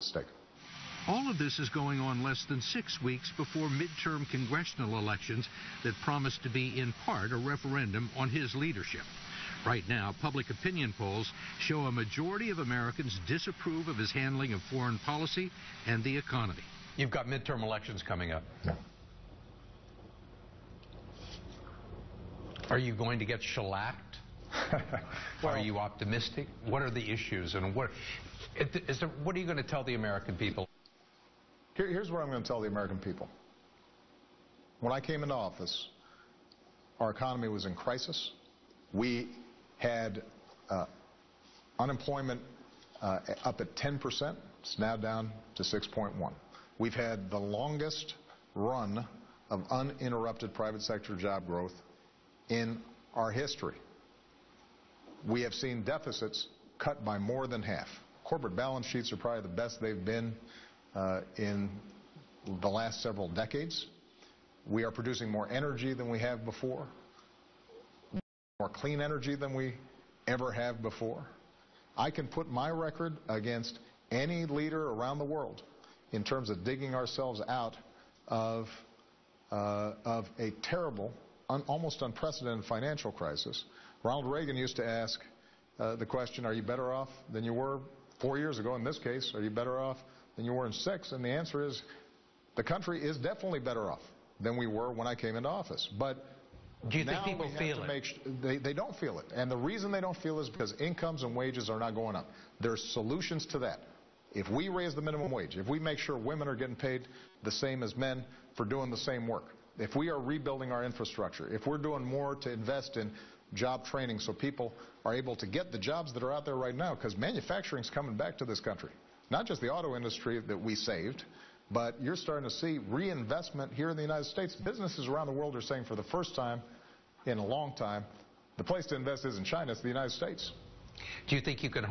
stake. All of this is going on less than 6 weeks before midterm congressional elections that promise to be in part a referendum on his leadership. Right now, public opinion polls show a majority of Americans disapprove of his handling of foreign policy and the economy. You've got midterm elections coming up. Yeah. Are you going to get shellacked? Well, are you optimistic? What are the issues, and what are you going to tell the American people? Here's what I'm going to tell the American people. When I came into office, our economy was in crisis. We had unemployment up at 10%. It's now down to 6.1. We've had the longest run of uninterrupted private sector job growth in our history. We have seen deficits cut by more than half. Corporate balance sheets are probably the best they've been in the last several decades. We are producing more energy than we have before, more clean energy than we ever have before. I can put my record against any leader around the world in terms of digging ourselves out of a terrible, almost unprecedented financial crisis. Ronald Reagan used to ask the question, are you better off than you were 4 years ago? In this case, are you better off than you were in 6? And the answer is, the country is definitely better off than we were when I came into office. But do you think people feel it? They don't feel it. And the reason they don't feel it is because incomes and wages are not going up. There's solutions to that. If we raise the minimum wage, if we make sure women are getting paid the same as men for doing the same work, if we are rebuilding our infrastructure, if we're doing more to invest in job training so people are able to get the jobs that are out there right now, because manufacturing's coming back to this country. Not just the auto industry that we saved, but you're starting to see reinvestment here in the United States. Businesses around the world are saying for the first time in a long time, the place to invest isn't China, it's the United States. Do you think you can